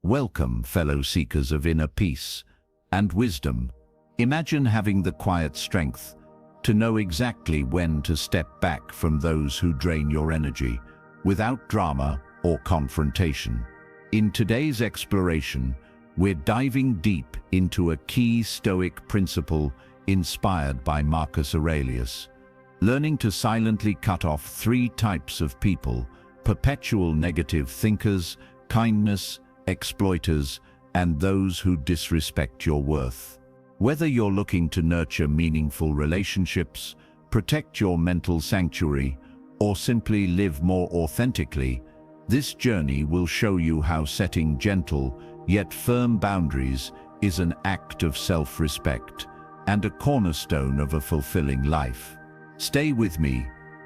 Welcome, fellow seekers of inner peace and wisdom. Imagine having the quiet strength to know exactly when to step back from those who drain your energy, without drama or confrontation. In today's exploration, we're diving deep into a key Stoic principle inspired by Marcus Aurelius, learning to silently cut off three types of people: perpetual negative thinkers, kindness, exploiters, and those who disrespect your worth. Whether you're looking to nurture meaningful relationships, protect your mental sanctuary, or simply live more authentically, this journey will show you how setting gentle yet firm boundaries is an act of self-respect and a cornerstone of a fulfilling life. Stay with me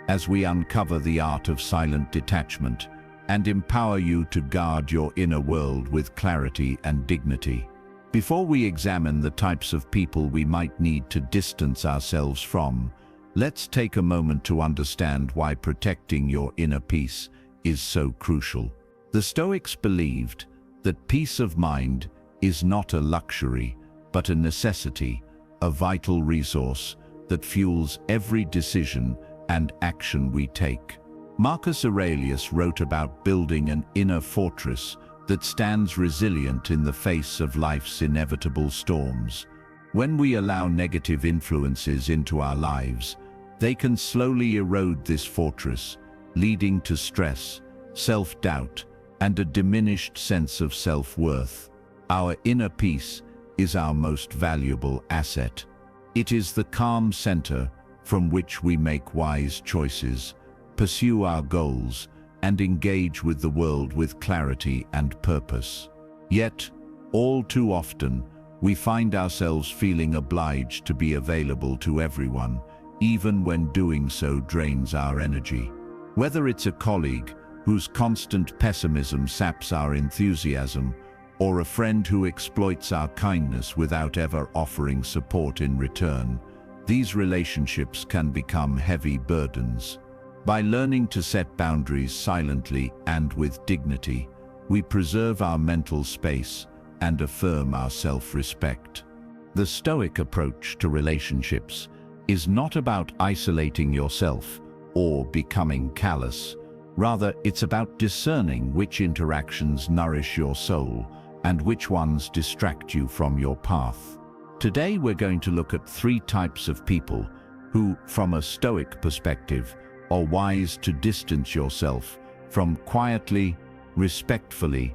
as we uncover the art of silent detachment and empower you to guard your inner world with clarity and dignity. Before we examine the types of people we might need to distance ourselves from, let's take a moment to understand why protecting your inner peace is so crucial. The Stoics believed that peace of mind is not a luxury, but a necessity, a vital resource that fuels every decision and action we take. Marcus Aurelius wrote about building an inner fortress that stands resilient in the face of life's inevitable storms. When we allow negative influences into our lives, they can slowly erode this fortress, leading to stress, self-doubt, and a diminished sense of self-worth. Our inner peace is our most valuable asset. It is the calm center from which we make wise choices, pursue our goals, and engage with the world with clarity and purpose. Yet, all too often, we find ourselves feeling obliged to be available to everyone, even when doing so drains our energy. Whether it's a colleague whose constant pessimism saps our enthusiasm, or a friend who exploits our kindness without ever offering support in return, these relationships can become heavy burdens. By learning to set boundaries silently and with dignity, we preserve our mental space and affirm our self-respect. The Stoic approach to relationships is not about isolating yourself or becoming callous. Rather, it's about discerning which interactions nourish your soul and which ones distract you from your path. Today we're going to look at three types of people who, from a Stoic perspective, are wise to distance yourself from quietly, respectfully,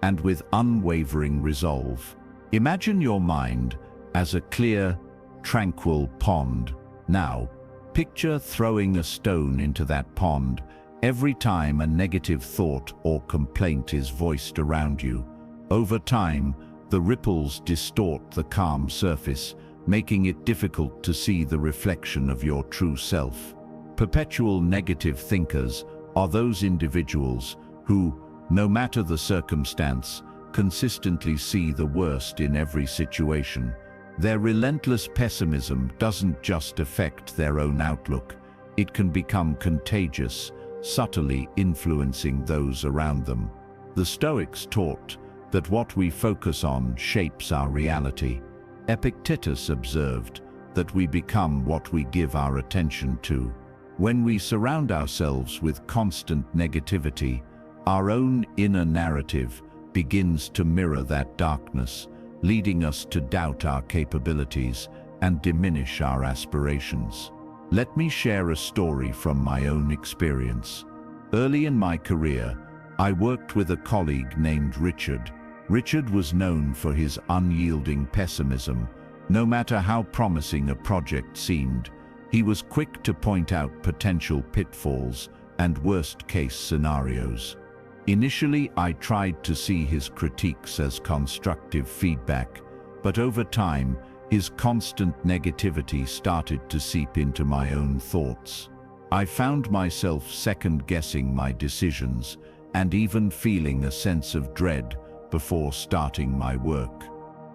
and with unwavering resolve. Imagine your mind as a clear, tranquil pond. Now, picture throwing a stone into that pond every time a negative thought or complaint is voiced around you. Over time, the ripples distort the calm surface, making it difficult to see the reflection of your true self. Perpetual negative thinkers are those individuals who, no matter the circumstance, consistently see the worst in every situation. Their relentless pessimism doesn't just affect their own outlook, it can become contagious, subtly influencing those around them. The Stoics taught that what we focus on shapes our reality. Epictetus observed that we become what we give our attention to. When we surround ourselves with constant negativity, our own inner narrative begins to mirror that darkness, leading us to doubt our capabilities and diminish our aspirations. Let me share a story from my own experience. Early in my career, I worked with a colleague named Richard. Richard was known for his unyielding pessimism. No matter how promising a project seemed, he was quick to point out potential pitfalls and worst-case scenarios. Initially, I tried to see his critiques as constructive feedback, but over time, his constant negativity started to seep into my own thoughts. I found myself second-guessing my decisions and even feeling a sense of dread before starting my work.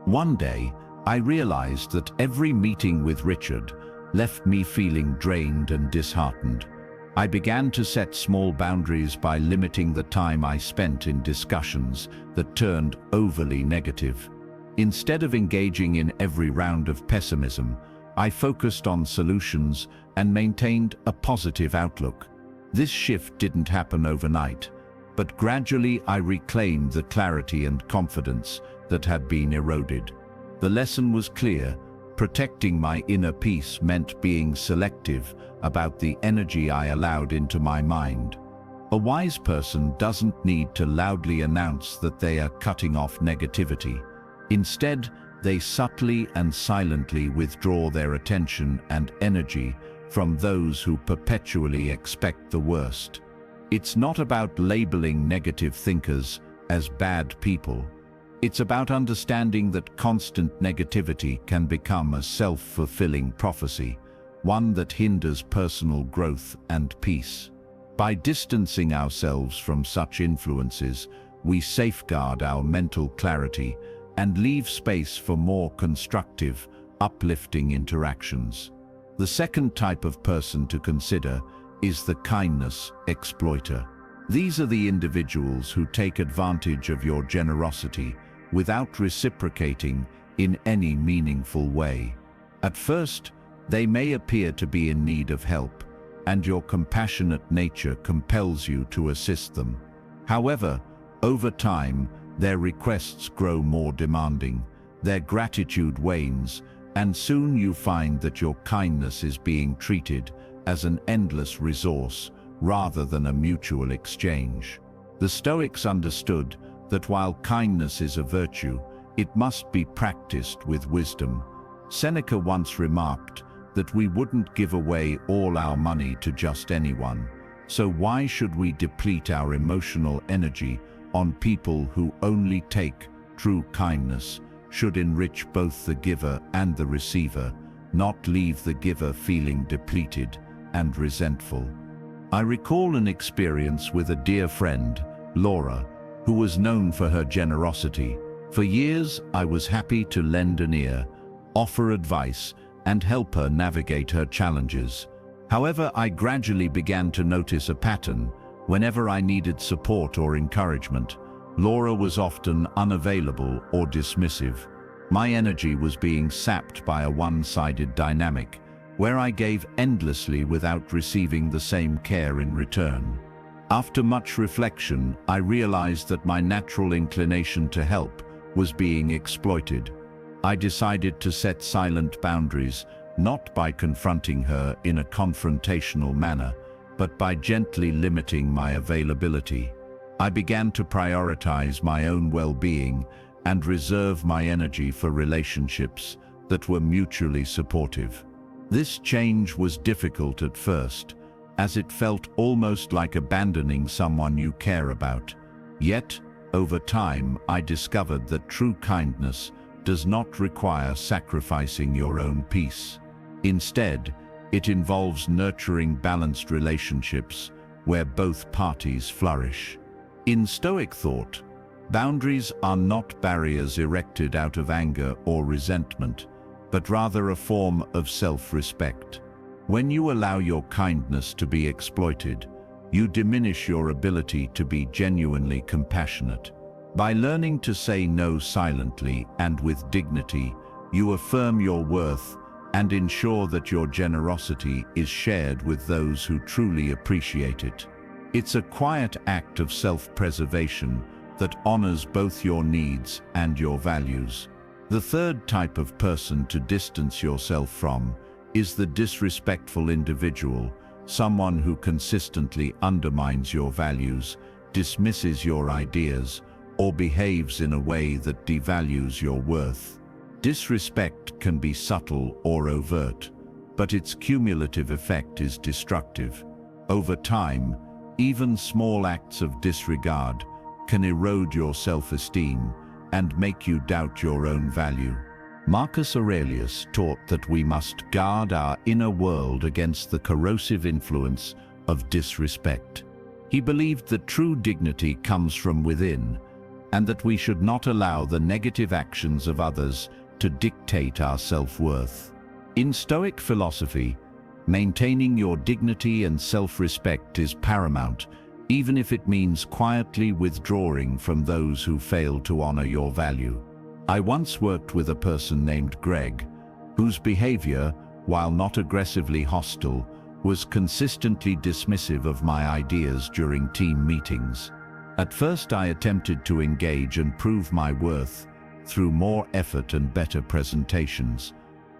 One day, I realized that every meeting with Richard left me feeling drained and disheartened. I began to set small boundaries by limiting the time I spent in discussions that turned overly negative. Instead of engaging in every round of pessimism, I focused on solutions and maintained a positive outlook. This shift didn't happen overnight, but gradually I reclaimed the clarity and confidence that had been eroded. The lesson was clear: protecting my inner peace meant being selective about the energy I allowed into my mind. A wise person doesn't need to loudly announce that they are cutting off negativity. Instead, they subtly and silently withdraw their attention and energy from those who perpetually expect the worst. It's not about labeling negative thinkers as bad people. It's about understanding that constant negativity can become a self-fulfilling prophecy, one that hinders personal growth and peace. By distancing ourselves from such influences, we safeguard our mental clarity and leave space for more constructive, uplifting interactions. The second type of person to consider is the kindness exploiter. These are the individuals who take advantage of your generosity without reciprocating in any meaningful way. At first, they may appear to be in need of help, and your compassionate nature compels you to assist them. However, over time, their requests grow more demanding, their gratitude wanes, and soon you find that your kindness is being treated as an endless resource rather than a mutual exchange. The Stoics understood that while kindness is a virtue, it must be practiced with wisdom. Seneca once remarked that we wouldn't give away all our money to just anyone, so why should we deplete our emotional energy on people who only take? True kindness should enrich both the giver and the receiver, not leave the giver feeling depleted and resentful. I recall an experience with a dear friend, Laura, who was known for her generosity. For years, I was happy to lend an ear, offer advice, and help her navigate her challenges. However, I gradually began to notice a pattern. Whenever I needed support or encouragement, Laura was often unavailable or dismissive. My energy was being sapped by a one-sided dynamic, where I gave endlessly without receiving the same care in return. After much reflection, I realized that my natural inclination to help was being exploited. I decided to set silent boundaries, not by confronting her in a confrontational manner, but by gently limiting my availability. I began to prioritize my own well-being and reserve my energy for relationships that were mutually supportive. This change was difficult at first, as it felt almost like abandoning someone you care about. Yet, over time, I discovered that true kindness does not require sacrificing your own peace. Instead, it involves nurturing balanced relationships where both parties flourish. In Stoic thought, boundaries are not barriers erected out of anger or resentment, but rather a form of self-respect. When you allow your kindness to be exploited, you diminish your ability to be genuinely compassionate. By learning to say no silently and with dignity, you affirm your worth and ensure that your generosity is shared with those who truly appreciate it. It's a quiet act of self-preservation that honors both your needs and your values. The third type of person to distance yourself from is the disrespectful individual, someone who consistently undermines your values, dismisses your ideas, or behaves in a way that devalues your worth. Disrespect can be subtle or overt, but its cumulative effect is destructive. Over time, even small acts of disregard can erode your self-esteem and make you doubt your own value. Marcus Aurelius taught that we must guard our inner world against the corrosive influence of disrespect. He believed that true dignity comes from within, and that we should not allow the negative actions of others to dictate our self-worth. In Stoic philosophy, Maintaining your dignity and self-respect is paramount, even if it means quietly withdrawing from those who fail to honor your value. I once worked with a person named Greg, whose behavior, while not aggressively hostile, was consistently dismissive of my ideas during team meetings. At first, I attempted to engage and prove my worth through more effort and better presentations.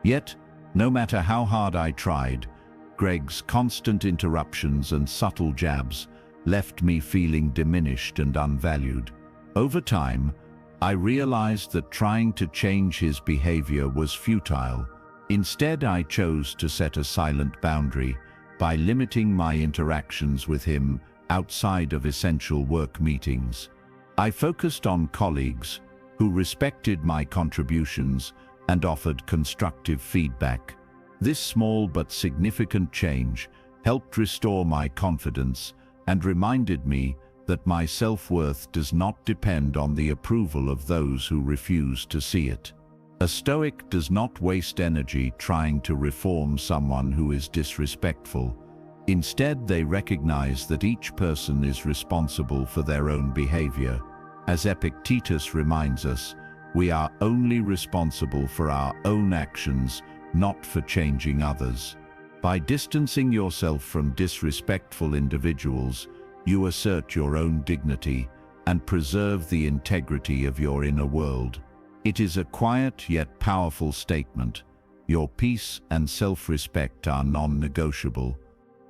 Yet, no matter how hard I tried, Greg's constant interruptions and subtle jabs left me feeling diminished and unvalued. Over time, I realized that trying to change his behavior was futile. Instead, I chose to set a silent boundary by limiting my interactions with him outside of essential work meetings. I focused on colleagues who respected my contributions and offered constructive feedback. This small but significant change helped restore my confidence and reminded me that my self-worth does not depend on the approval of those who refuse to see it. A Stoic does not waste energy trying to reform someone who is disrespectful. Instead, they recognize that each person is responsible for their own behavior. As Epictetus reminds us, we are only responsible for our own actions, not for changing others. By distancing yourself from disrespectful individuals, you assert your own dignity and preserve the integrity of your inner world. It is a quiet yet powerful statement. Your peace and self-respect are non-negotiable.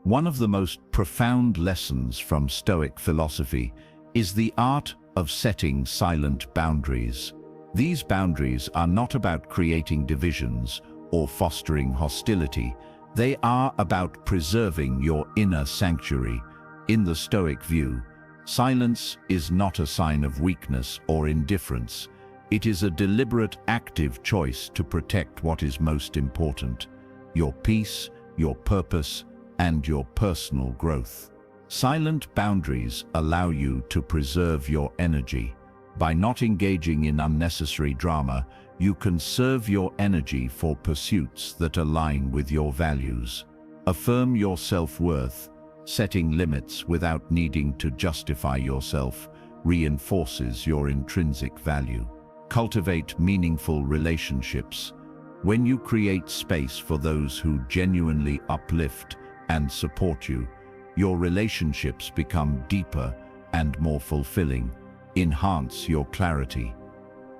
One of the most profound lessons from Stoic philosophy is the art of setting silent boundaries. These boundaries are not about creating divisions or fostering hostility. They are about preserving your inner sanctuary. In the Stoic view, silence is not a sign of weakness or indifference. It is a deliberate, active choice to protect what is most important: your peace, your purpose, and your personal growth. Silent boundaries allow you to preserve your energy. By not engaging in unnecessary drama, you conserve your energy for pursuits that align with your values. Affirm your self-worth. Setting limits without needing to justify yourself reinforces your intrinsic value. Cultivate meaningful relationships. When you create space for those who genuinely uplift and support you, your relationships become deeper and more fulfilling. Enhance your clarity.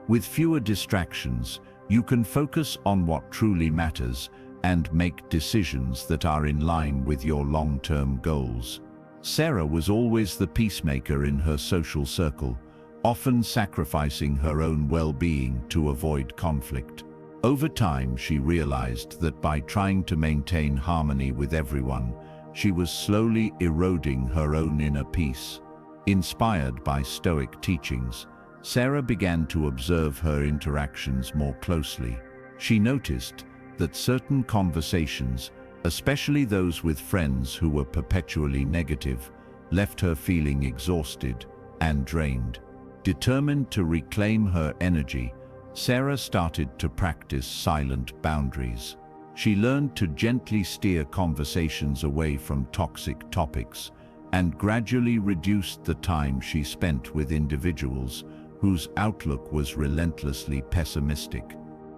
With fewer distractions, you can focus on what truly matters and make decisions that are in line with your long-term goals. Sarah was always the peacemaker in her social circle, often sacrificing her own well-being to avoid conflict. Over time, she realized that by trying to maintain harmony with everyone, she was slowly eroding her own inner peace. Inspired by Stoic teachings, Sarah began to observe her interactions more closely. She noticed that certain conversations, especially those with friends who were perpetually negative, left her feeling exhausted and drained. Determined to reclaim her energy, Sarah started to practice silent boundaries. She learned to gently steer conversations away from toxic topics and gradually reduced the time she spent with individuals whose outlook was relentlessly pessimistic.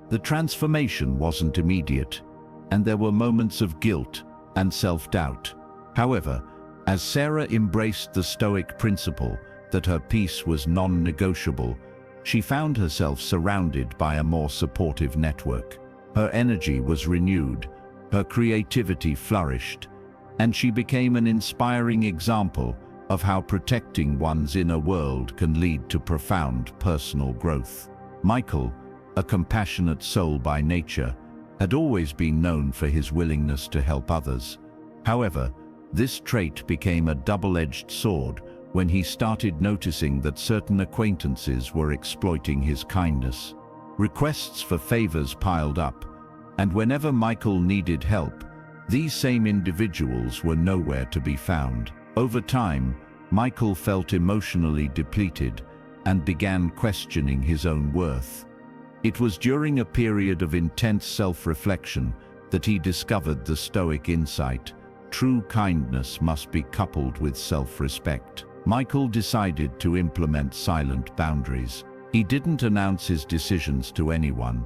The transformation wasn't immediate, and there were moments of guilt and self-doubt. However, as Sarah embraced the Stoic principle that her peace was non-negotiable, she found herself surrounded by a more supportive network. Her energy was renewed, her creativity flourished, and she became an inspiring example of how protecting one's inner world can lead to profound personal growth. Michael, a compassionate soul by nature, had always been known for his willingness to help others. However, this trait became a double-edged sword when he started noticing that certain acquaintances were exploiting his kindness. Requests for favors piled up, and whenever Michael needed help, these same individuals were nowhere to be found. Over time, Michael felt emotionally depleted and began questioning his own worth. It was during a period of intense self-reflection that he discovered the Stoic insight: true kindness must be coupled with self-respect. Michael decided to implement silent boundaries. He didn't announce his decisions to anyone.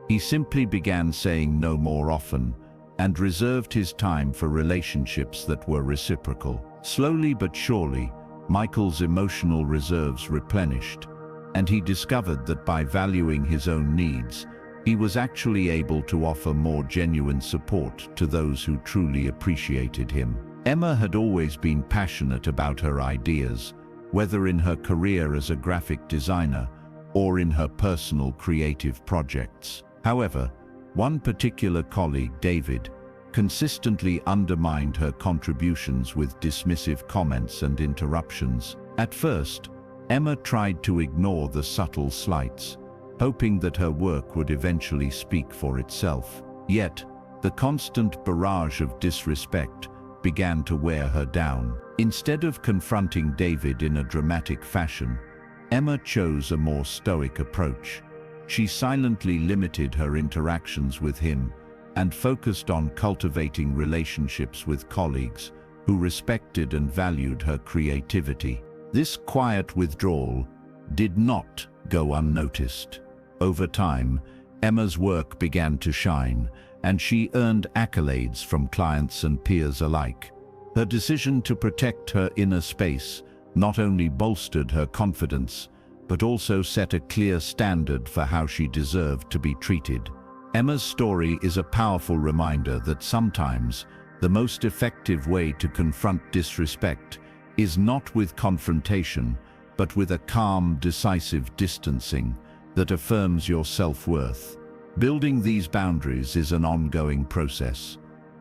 He simply began saying no more often and reserved his time for relationships that were reciprocal. Slowly but surely, Michael's emotional reserves replenished, and he discovered that by valuing his own needs, he was actually able to offer more genuine support to those who truly appreciated him. Emma had always been passionate about her ideas, whether in her career as a graphic designer or in her personal creative projects. However, one particular colleague, David, consistently undermined her contributions with dismissive comments and interruptions. At first, Emma tried to ignore the subtle slights, hoping that her work would eventually speak for itself. Yet, the constant barrage of disrespect began to wear her down. Instead of confronting David in a dramatic fashion, Emma chose a more stoic approach. She silently limited her interactions with him and focused on cultivating relationships with colleagues who respected and valued her creativity. This quiet withdrawal did not go unnoticed. Over time, Emma's work began to shine, and she earned accolades from clients and peers alike. Her decision to protect her inner space not only bolstered her confidence, but also set a clear standard for how she deserved to be treated. Emma's story is a powerful reminder that sometimes the most effective way to confront disrespect is not with confrontation, but with a calm, decisive distancing that affirms your self-worth. Building these boundaries is an ongoing process,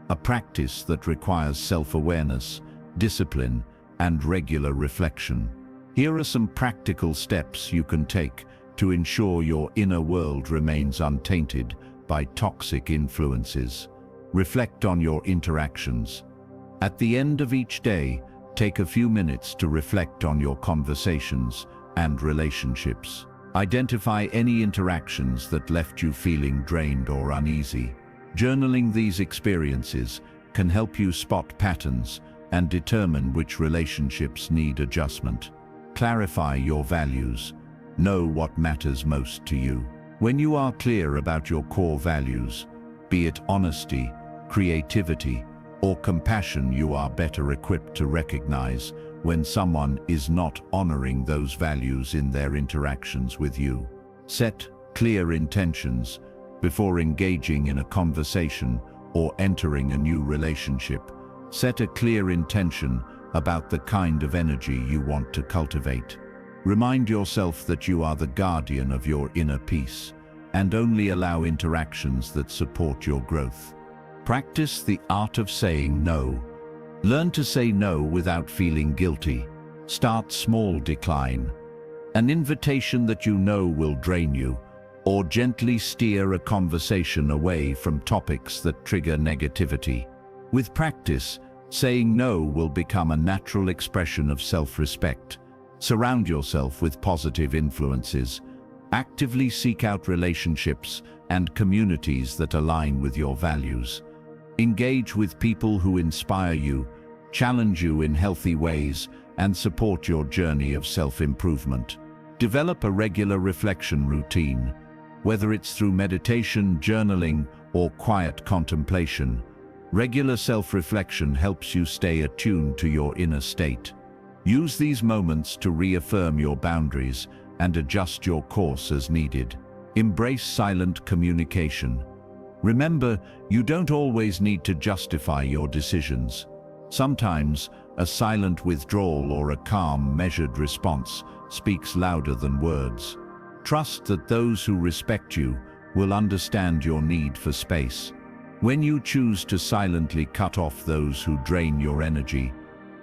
a practice that requires self-awareness, discipline, and regular reflection. Here are some practical steps you can take to ensure your inner world remains untainted by toxic influences. Reflect on your interactions. At the end of each day, take a few minutes to reflect on your conversations and relationships. Identify any interactions that left you feeling drained or uneasy. Journaling these experiences can help you spot patterns and determine which relationships need adjustment. Clarify your values. Know what matters most to you. When you are clear about your core values, be it honesty, creativity, or compassion, you are better equipped to recognize when someone is not honoring those values in their interactions with you. Set clear intentions before engaging in a conversation or entering a new relationship. Set a clear intention about the kind of energy you want to cultivate. Remind yourself that you are the guardian of your inner peace, and only allow interactions that support your growth. Practice the art of saying no. Learn to say no without feeling guilty. Start small. Decline an invitation that you know will drain you, or gently steer a conversation away from topics that trigger negativity. With practice, saying no will become a natural expression of self-respect. Surround yourself with positive influences. Actively seek out relationships and communities that align with your values. Engage with people who inspire you, challenge you in healthy ways, and support your journey of self-improvement. Develop a regular reflection routine, whether it's through meditation, journaling, or quiet contemplation. Regular self-reflection helps you stay attuned to your inner state. Use these moments to reaffirm your boundaries and adjust your course as needed. Embrace silent communication. Remember, you don't always need to justify your decisions. Sometimes, a silent withdrawal or a calm, measured response speaks louder than words. Trust that those who respect you will understand your need for space. When you choose to silently cut off those who drain your energy,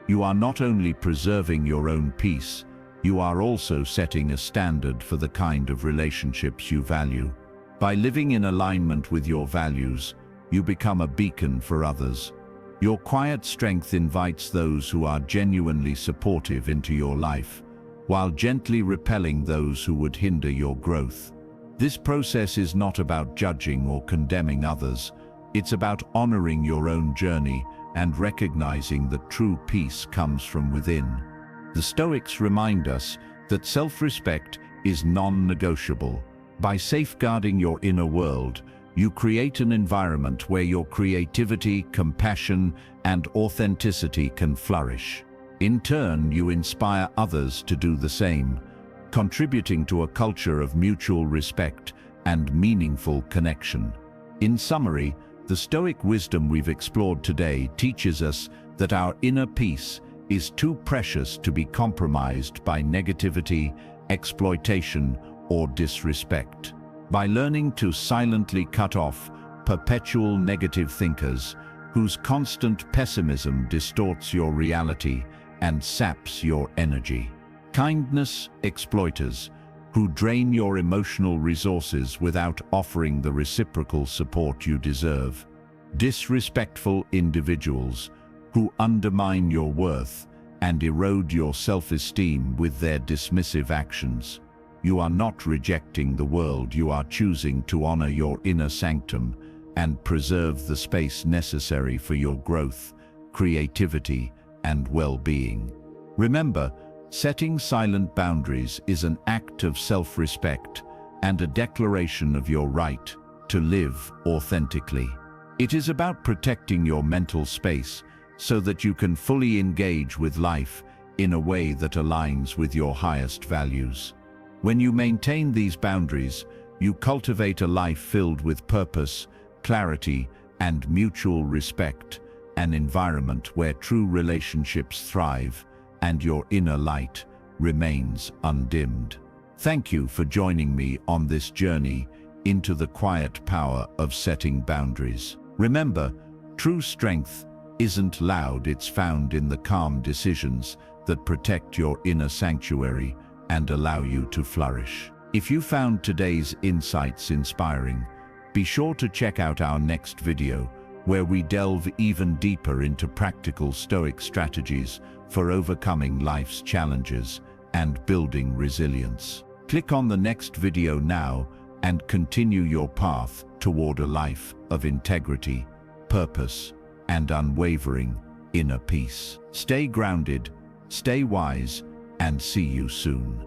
you are not only preserving your own peace, you are also setting a standard for the kind of relationships you value. By living in alignment with your values, you become a beacon for others. Your quiet strength invites those who are genuinely supportive into your life, while gently repelling those who would hinder your growth. This process is not about judging or condemning others, It's about honoring your own journey and recognizing that true peace comes from within. The Stoics remind us that self-respect is non-negotiable. By safeguarding your inner world, you create an environment where your creativity, compassion, and authenticity can flourish. In turn, you inspire others to do the same, contributing to a culture of mutual respect and meaningful connection. In summary, the Stoic wisdom we've explored today teaches us that our inner peace is too precious to be compromised by negativity, exploitation, or disrespect. By learning to silently cut off perpetual negative thinkers whose constant pessimism distorts your reality and saps your energy. Kindness exploiters who drain your emotional resources without offering the reciprocal support you deserve. Disrespectful individuals who undermine your worth and erode your self-esteem with their dismissive actions. You are not rejecting the world, you are choosing to honor your inner sanctum and preserve the space necessary for your growth, creativity, and well-being. Remember, setting silent boundaries is an act of self-respect and a declaration of your right to live authentically. It is about protecting your mental space so that you can fully engage with life in a way that aligns with your highest values. When you maintain these boundaries, you cultivate a life filled with purpose, clarity, and mutual respect, an environment where true relationships thrive and your inner light remains undimmed. Thank you for joining me on this journey into the quiet power of setting boundaries. Remember, true strength isn't loud, it's found in the calm decisions that protect your inner sanctuary and allow you to flourish. If you found today's insights inspiring, be sure to check out our next video where we delve even deeper into practical Stoic strategies for overcoming life's challenges and building resilience. Click on the next video now and continue your path toward a life of integrity, purpose, and unwavering inner peace. Stay grounded, stay wise, and see you soon.